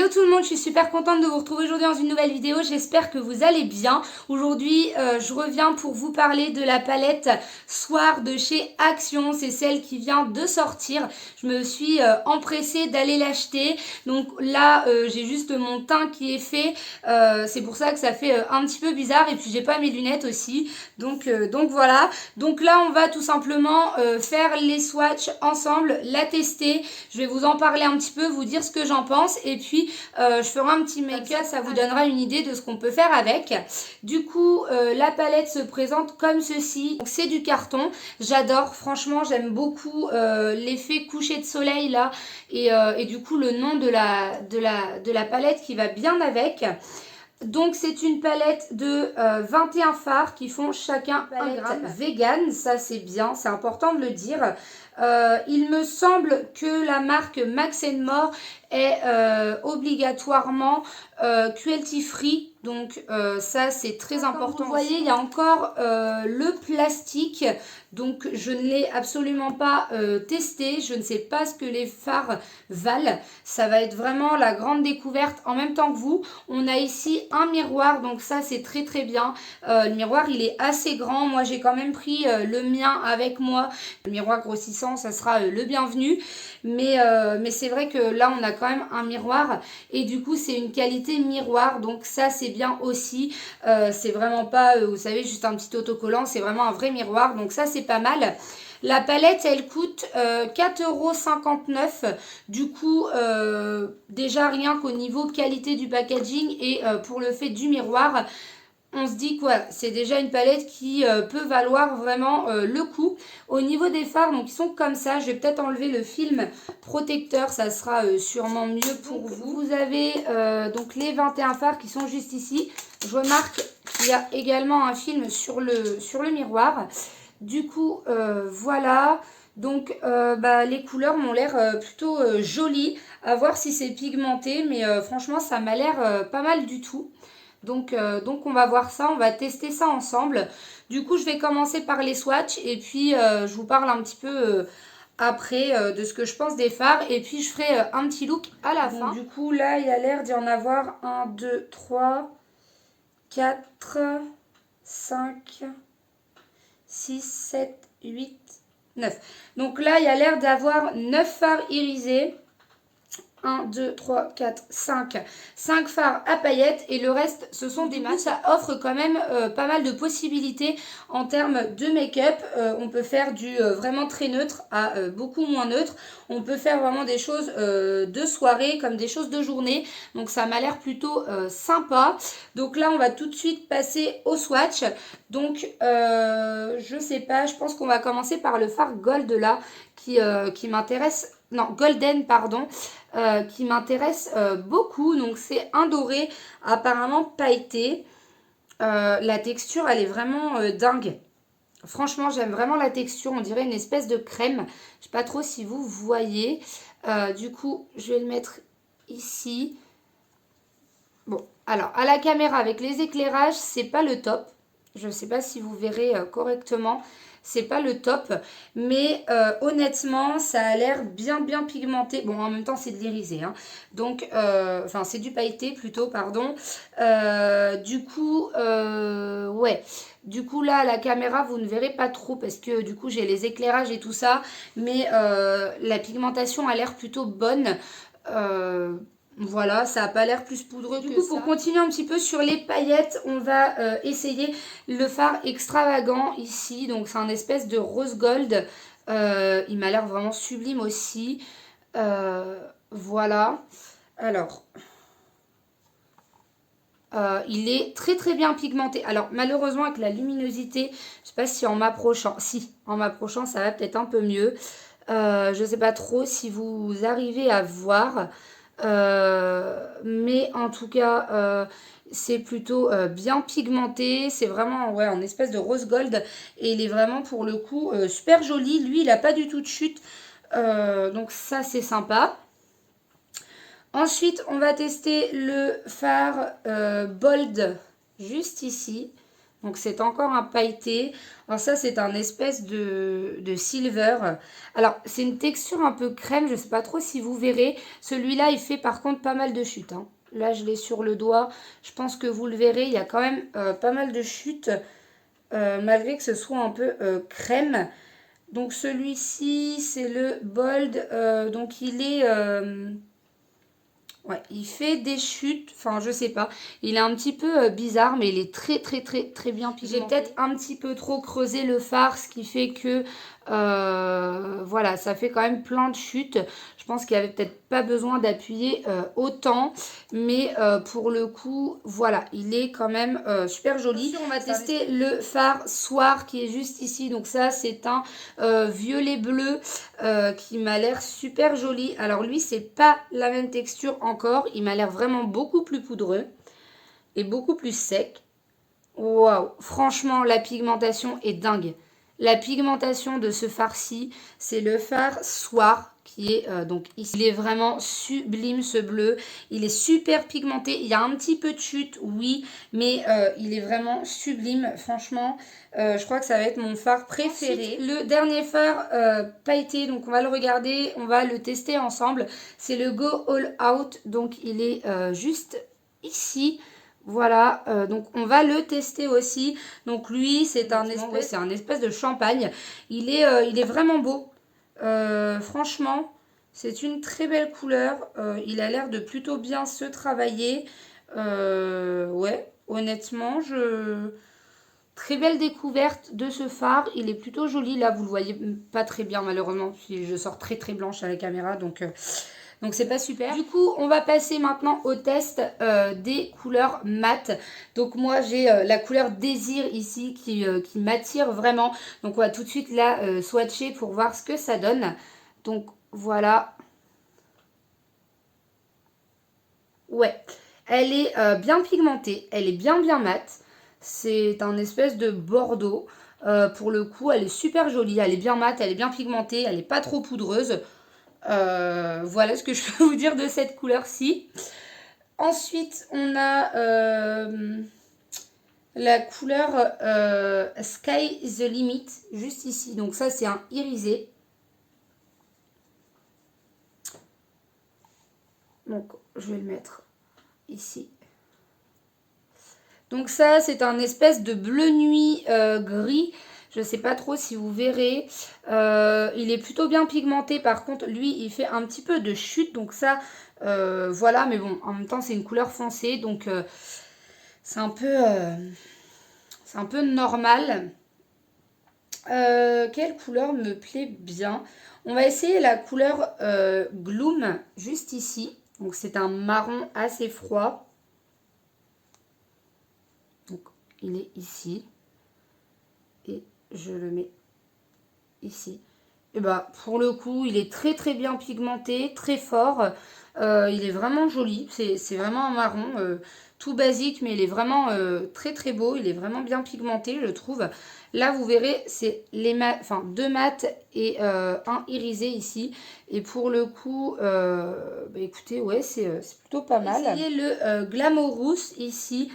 Hello tout le monde, je suis super contente de vous retrouver aujourd'hui dans une nouvelle vidéo, j'espère que vous allez bien. Aujourd'hui je reviens pour vous parler de la palette Soir de chez Action, c'est celle qui vient de sortir. Je me suis empressée d'aller l'acheter, donc là j'ai juste mon teint qui est fait, c'est pour ça que ça fait un petit peu bizarre et puis j'ai pas mes lunettes aussi, donc voilà. Donc là on va tout simplement faire les swatchs ensemble, la tester, je vais vous en parler un petit peu, vous dire ce que j'en pense et puis je ferai un petit make-up, ça vous donnera une idée de ce qu'on peut faire avec. Du coup la palette se présente comme ceci, c'est du carton, j'adore, franchement j'aime beaucoup l'effet coucher de soleil là et du coup le nom de la palette qui va bien avec. Donc c'est une palette de 21 fards qui font chacun 1 gramme. Vegan, ça c'est bien, c'est important de le dire. Il me semble que la marque Max More est obligatoirement cruelty free, donc ça c'est très important. Vous voyez, il y a encore le plastique, donc je ne l'ai absolument pas testé, je ne sais pas ce que les fards valent, ça va être vraiment la grande découverte en même temps que vous. On a ici un miroir, donc ça c'est très très bien. Le miroir il est assez grand, moi j'ai quand même pris le mien avec moi, le miroir grossissant ça sera le bienvenu, mais c'est vrai que là on a quand même un miroir et du coup c'est une qualité miroir, donc ça c'est bien aussi. C'est vraiment pas vous savez juste un petit autocollant, c'est vraiment un vrai miroir, donc ça c'est pas mal. La palette elle coûte 4,59 €, du coup déjà rien qu'au niveau qualité du packaging et pour le fait du miroir, on se dit quoi, c'est déjà une palette qui peut valoir vraiment le coup. Au niveau des fards, donc ils sont comme ça, je vais peut-être enlever le film protecteur, ça sera sûrement mieux pour vous. Vous avez donc les 21 fards qui sont juste ici. Je remarque qu'il y a également un film sur le miroir. Du coup voilà, donc les couleurs m'ont l'air plutôt jolies, à voir si c'est pigmenté, mais franchement ça m'a l'air pas mal du tout. Donc on va voir ça, on va tester ça ensemble. Du coup je vais commencer par les swatchs et puis je vous parle un petit peu après de ce que je pense des fards et puis je ferai un petit look à la fin. Du coup là il y a l'air d'y en avoir 1, 2, 3, 4, 5, 6, 7, 8, 9. Donc là il y a l'air d'avoir 9 fards irisés. 1, 2, 3, 4, 5. 5 fards à paillettes et le reste ce sont des mats. Ça offre quand même pas mal de possibilités en termes de make-up. On peut faire du vraiment très neutre à beaucoup moins neutre. On peut faire vraiment des choses de soirée comme des choses de journée. Donc ça m'a l'air plutôt sympa. Donc là on va tout de suite passer au swatch. Donc je sais pas, je pense qu'on va commencer par le fard gold là qui m'intéresse. Non, golden pardon. Qui m'intéresse beaucoup. Donc c'est un doré apparemment pailleté. La texture elle est vraiment dingue. Franchement j'aime vraiment la texture, on dirait une espèce de crème. Je sais pas trop si vous voyez. Du coup je vais le mettre ici. Bon, alors à la caméra avec les éclairages c'est pas le top. Je ne sais pas si vous verrez correctement. C'est pas le top, mais honnêtement ça a l'air bien pigmenté. Bon en même temps c'est de l'irisé hein. Donc enfin c'est du pailleté plutôt pardon. Du coup ouais, du coup là à la caméra vous ne verrez pas trop parce que du coup j'ai les éclairages et tout ça, mais la pigmentation a l'air plutôt bonne. Voilà, ça n'a pas l'air plus poudreux que ça. Du coup, pour continuer un petit peu sur les paillettes, on va essayer le fard extravagant ici. Donc, c'est un espèce de rose gold. Il m'a l'air vraiment sublime aussi. Voilà. Alors, il est très bien pigmenté. Alors, malheureusement, avec la luminosité, je ne sais pas si en m'approchant... Si, en m'approchant, ça va peut-être un peu mieux. Je ne sais pas trop si vous arrivez à voir... mais en tout cas c'est plutôt bien pigmenté, c'est vraiment ouais en espèce de rose gold et il est vraiment pour le coup super joli. Lui il a pas du tout de chute, donc ça c'est sympa. Ensuite on va tester le fard bold juste ici. Donc c'est encore un pailleté. Alors ça c'est un espèce de silver. Alors c'est une texture un peu crème, je ne sais pas trop si vous verrez. Celui-là il fait par contre pas mal de chutes, hein. Là je l'ai sur le doigt, je pense que vous le verrez, il y a quand même pas mal de chutes. Malgré que ce soit un peu crème. Donc celui-ci c'est le bold, donc il est... ouais, il fait des chutes, enfin je sais pas, il est un petit peu bizarre mais il est très bien pigmenté. J'ai peut-être un petit peu trop creusé le fard, ce qui fait que voilà, ça fait quand même plein de chutes. Je pense qu'il n'y avait peut-être pas besoin d'appuyer autant, mais pour le coup, voilà, il est quand même super joli. Ensuite, on va tester le fard Soir qui est juste ici, donc ça c'est un violet bleu qui m'a l'air super joli. Alors lui, c'est pas la même texture encore, il m'a l'air vraiment beaucoup plus poudreux et beaucoup plus sec. Waouh, franchement, la pigmentation est dingue. La pigmentation de ce fard-ci, c'est le fard Soir qui est donc ici. Il est vraiment sublime ce bleu. Il est super pigmenté. Il y a un petit peu de chute, oui, mais il est vraiment sublime. Franchement, je crois que ça va être mon fard préféré. Ensuite, le dernier fard pailleté, donc on va le regarder, on va le tester ensemble. C'est le Go All Out, donc il est juste ici. Voilà, donc on va le tester aussi. Donc lui, c'est un espèce de champagne. Il est vraiment beau. Franchement, c'est une très belle couleur. Il a l'air de plutôt bien se travailler. Ouais, honnêtement, très belle découverte de ce fard. Il est plutôt joli. Là, vous le voyez pas très bien malheureusement. Puis je sors très blanche à la caméra, donc c'est pas super. Du coup, on va passer maintenant au test des couleurs mat. Donc moi, j'ai la couleur Désir ici qui m'attire vraiment. Donc on va tout de suite la swatcher pour voir ce que ça donne. Donc voilà. Ouais, elle est bien pigmentée, elle est bien mat. C'est un espèce de bordeaux. Pour le coup, elle est super jolie, elle est bien mat, elle est bien pigmentée, elle n'est pas trop poudreuse. Voilà ce que je peux vous dire de cette couleur-ci. Ensuite, on a la couleur Sky the Limit, juste ici. Donc ça, c'est un irisé. Donc, je vais le mettre ici. Donc ça, c'est un espèce de bleu nuit gris. Je ne sais pas trop si vous verrez. Il est plutôt bien pigmenté. Par contre, lui, il fait un petit peu de chute. Donc ça, voilà. Mais bon, en même temps, c'est une couleur foncée. Donc, c'est un peu normal. Quelle couleur me plaît bien? On va essayer la couleur Gloom, juste ici. Donc, c'est un marron assez froid. Donc, il est ici. Et je le mets ici. Et bah, pour le coup, il est très bien pigmenté, très fort. Il est vraiment joli. C'est vraiment un marron tout basique, mais il est vraiment très beau. Il est vraiment bien pigmenté, je trouve. Là, vous verrez, c'est deux mat et un irisé ici. Et pour le coup, bah, écoutez, ouais, c'est plutôt pas mal. Essayez le Glamorous ici.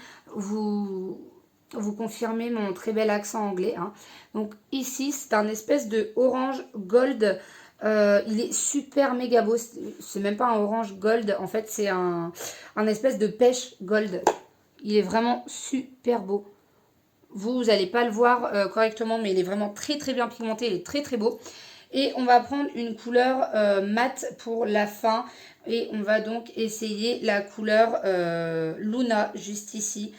Vous confirmez mon très bel accent anglais, hein. Donc ici, c'est un espèce de orange gold. Il est super méga beau. C'est même pas un orange gold. En fait, c'est un espèce de pêche gold. Il est vraiment super beau. Vous n'allez pas le voir correctement, mais il est vraiment très bien pigmenté. Il est très beau. Et on va prendre une couleur mat pour la fin. Et on va donc essayer la couleur Luna, juste ici.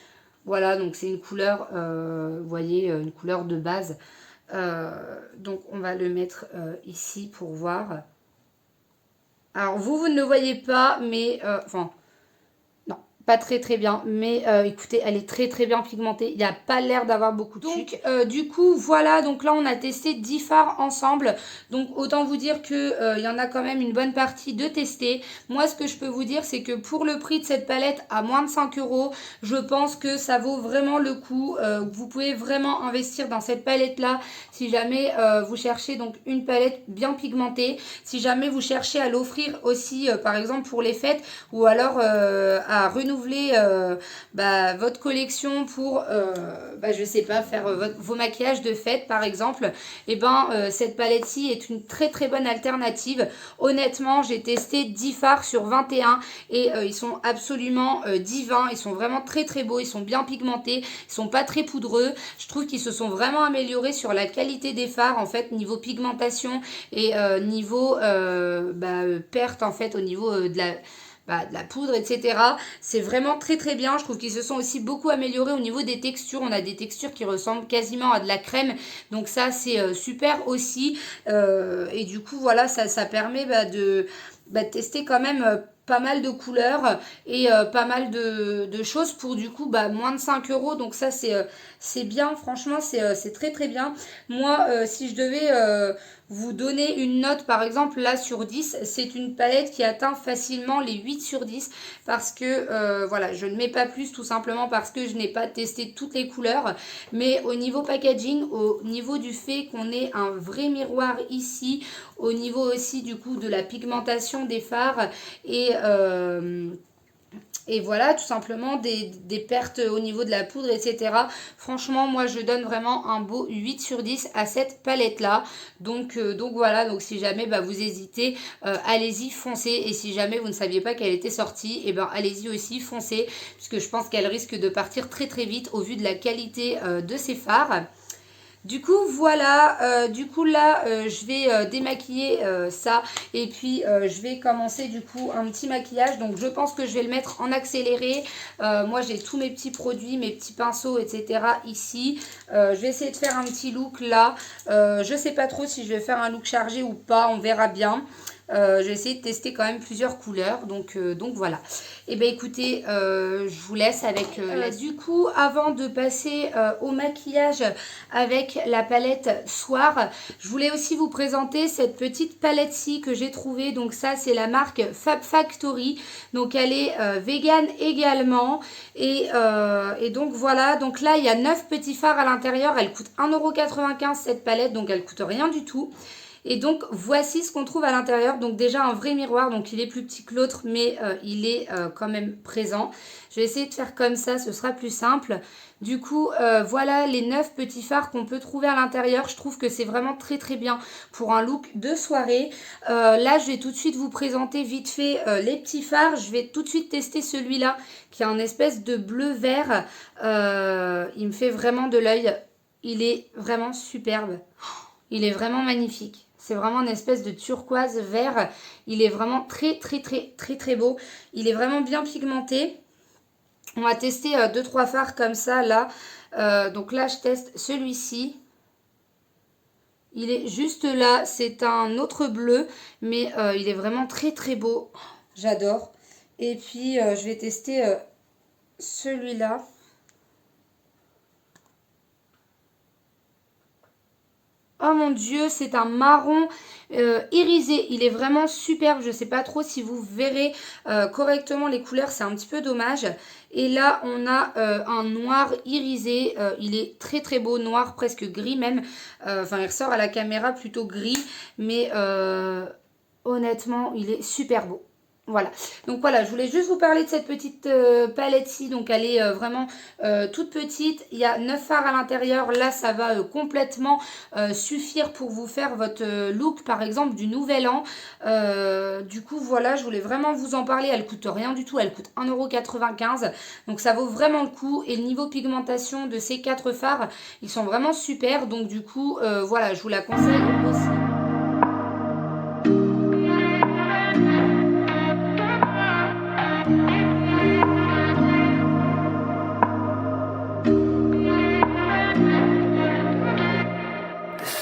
Voilà, donc c'est une couleur, vous voyez, une couleur de base. Donc on va le mettre ici pour voir. Alors vous ne le voyez pas, mais enfin, non, pas très bien. Mais écoutez, elle est très bien pigmentée. Il n'y a pas l'air d'avoir beaucoup de chute. Donc du coup, voilà, donc là on a testé 10 fards ensemble. Donc autant vous dire que il y en a quand même une bonne partie de tester. Moi, ce que je peux vous dire, c'est que pour le prix de cette palette à moins de 5 €, je pense que ça vaut vraiment le coup. Vous pouvez vraiment investir dans cette palette-là si jamais vous cherchez donc une palette bien pigmentée. Si jamais vous cherchez à l'offrir aussi, par exemple pour les fêtes, ou alors à renouveler renouveler votre collection pour, je sais pas, faire vos maquillages de fête par exemple, et cette palette-ci est une très très bonne alternative. Honnêtement, j'ai testé 10 fards sur 21 et ils sont absolument divins. Ils sont vraiment très très beaux, ils sont bien pigmentés, ils sont pas très poudreux. Je trouve qu'ils se sont vraiment améliorés sur la qualité des fards en fait, niveau pigmentation et niveau perte en fait au niveau de la poudre, etc. C'est vraiment très très bien. Je trouve qu'ils se sont aussi beaucoup améliorés au niveau des textures. On a des textures qui ressemblent quasiment à de la crème. Donc ça, c'est super aussi. Et du coup, voilà, ça permet de tester quand même pas mal de couleurs et pas mal de choses pour du coup moins de 5 euros. Donc ça, c'est bien. Franchement, c'est très très bien. Moi, si je devais vous donner une note par exemple là sur 10, c'est une palette qui atteint facilement les 8 sur 10 parce que voilà, je ne mets pas plus tout simplement parce que je n'ai pas testé toutes les couleurs, mais au niveau packaging, au niveau du fait qu'on ait un vrai miroir ici, au niveau aussi du coup de la pigmentation des fards et voilà, tout simplement des pertes au niveau de la poudre, etc. Franchement, moi, je donne vraiment un beau 8 sur 10 à cette palette-là. Donc voilà, donc si jamais vous hésitez, allez-y, foncez. Et si jamais vous ne saviez pas qu'elle était sortie, allez-y aussi, foncez. Puisque je pense qu'elle risque de partir très très vite au vu de la qualité de ses fards. Du coup, voilà, du coup là, je vais démaquiller ça et puis je vais commencer du coup un petit maquillage. Donc, je pense que je vais le mettre en accéléré. Moi, j'ai tous mes petits produits, mes petits pinceaux, etc. ici. Je vais essayer de faire un petit look là. Je sais pas trop si je vais faire un look chargé ou pas, on verra bien. J'ai essayé de tester quand même plusieurs couleurs, donc voilà. Et écoutez, je vous laisse avec du coup, avant de passer au maquillage avec la palette Soir, je voulais aussi vous présenter cette petite palette-ci que j'ai trouvée. Donc ça, c'est la marque Fab Factory. Donc elle est vegan également. Et donc voilà, donc là, il y a 9 petits fards à l'intérieur. Elle coûte 1,95 € cette palette, donc elle coûte rien du tout. Et donc, voici ce qu'on trouve à l'intérieur. Donc déjà, un vrai miroir. Donc, il est plus petit que l'autre, mais il est quand même présent. Je vais essayer de faire comme ça, ce sera plus simple. Du coup, voilà les 9 petits fards qu'on peut trouver à l'intérieur. Je trouve que c'est vraiment très très bien pour un look de soirée. Là, je vais tout de suite vous présenter vite fait les petits fards. Je vais tout de suite tester celui-là qui a un espèce de bleu-vert. Il me fait vraiment de l'œil. Il est vraiment superbe. Il est vraiment magnifique. C'est vraiment une espèce de turquoise vert. Il est vraiment très très très très très beau. Il est vraiment bien pigmenté. On va tester 2-3 fards comme ça là. Donc là je teste celui-ci. Il est juste là. C'est un autre bleu. Mais il est vraiment très très beau. J'adore. Et puis je vais tester celui-là. Oh mon dieu, c'est un marron irisé. Il est vraiment superbe. Je ne sais pas trop si vous verrez correctement les couleurs. C'est un petit peu dommage. Et là, on a un noir irisé. Il est très très beau. Noir, presque gris même. Enfin, il ressort à la caméra plutôt gris. Mais honnêtement, il est super beau. Voilà, donc voilà, je voulais juste vous parler de cette petite palette-ci. Donc elle est vraiment toute petite. Il y a 9 fards à l'intérieur. Là, ça va complètement suffire pour vous faire votre look, par exemple, du nouvel an. Du coup, voilà, je voulais vraiment vous en parler. Elle coûte rien du tout. Elle coûte 1,95 €. Donc ça vaut vraiment le coup. Et le niveau pigmentation de ces 4 fards, ils sont vraiment super. Donc du coup, voilà, je vous la conseille aussi.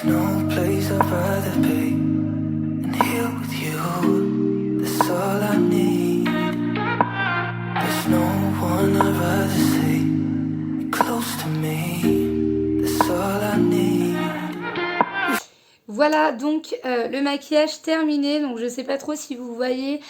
No place I'd rather be than here with you. That's all I need. There's no one I'd rather see close to me. That's all I need. Voilà donc le maquillage terminé. Donc je sais pas trop si vous voyez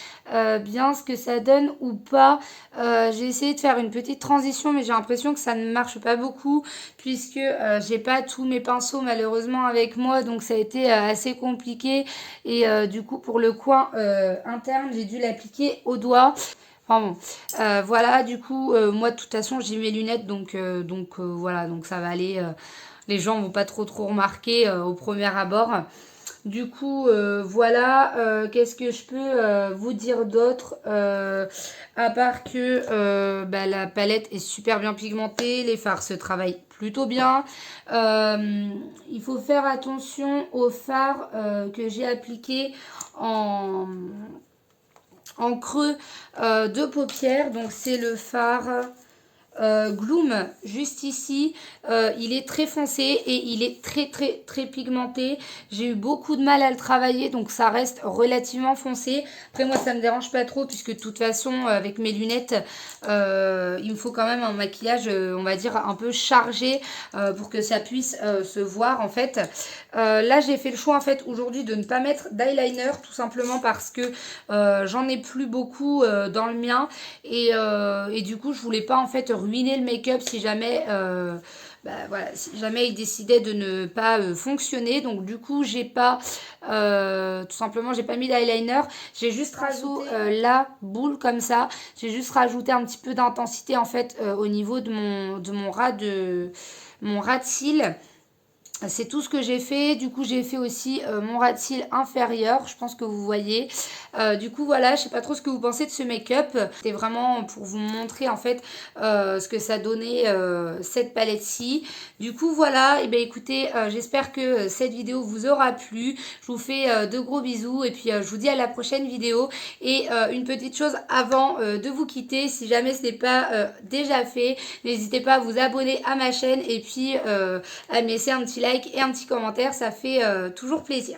bien ce que ça donne ou pas. J'ai essayé de faire une petite transition, mais j'ai l'impression que ça ne marche pas beaucoup puisque j'ai pas tous mes pinceaux malheureusement avec moi, donc ça a été assez compliqué. Et du coup pour le coin interne, j'ai dû l'appliquer au doigt. Enfin bon, voilà, du coup, moi de toute façon j'ai mes lunettes, donc, voilà, donc ça va aller. Les gens vont pas trop remarquer au premier abord. Du coup, voilà, qu'est-ce que je peux vous dire d'autre à part que bah, la palette est super bien pigmentée, les fards se travaillent plutôt bien. Il faut faire attention aux fards que j'ai appliqués en, en creux de paupières. Donc c'est le fard Gloom juste ici. Il est très foncé et il est très pigmenté. J'ai eu beaucoup de mal à le travailler, donc ça reste relativement foncé. Après moi ça me dérange pas trop, puisque de toute façon avec mes lunettes il me faut quand même un maquillage on va dire un peu chargé pour que ça puisse se voir en fait. Là j'ai fait le choix en fait aujourd'hui de ne pas mettre d'eyeliner, tout simplement parce que j'en ai plus beaucoup dans le mien, et du coup je voulais pas en fait ruiner le make-up si jamais bah, voilà, si jamais il décidait de ne pas fonctionner. Donc du coup j'ai pas tout simplement j'ai pas mis d'eyeliner, j'ai juste rajouté la boule comme ça, j'ai juste rajouté un petit peu d'intensité en fait au niveau de mon ras de cils. C'est tout ce que j'ai fait. Du coup j'ai fait aussi mon ras de cils inférieur, je pense que vous voyez. Du coup voilà, je sais pas trop ce que vous pensez de ce make-up. C'était vraiment pour vous montrer en fait ce que ça donnait cette palette-ci. Du coup voilà, et bien écoutez, j'espère que cette vidéo vous aura plu. Je vous fais de gros bisous, et puis je vous dis à la prochaine vidéo. Et une petite chose avant de vous quitter, si jamais ce n'est pas déjà fait, n'hésitez pas à vous abonner à ma chaîne, et puis à me laisser un petit like et un petit commentaire, ça fait toujours plaisir.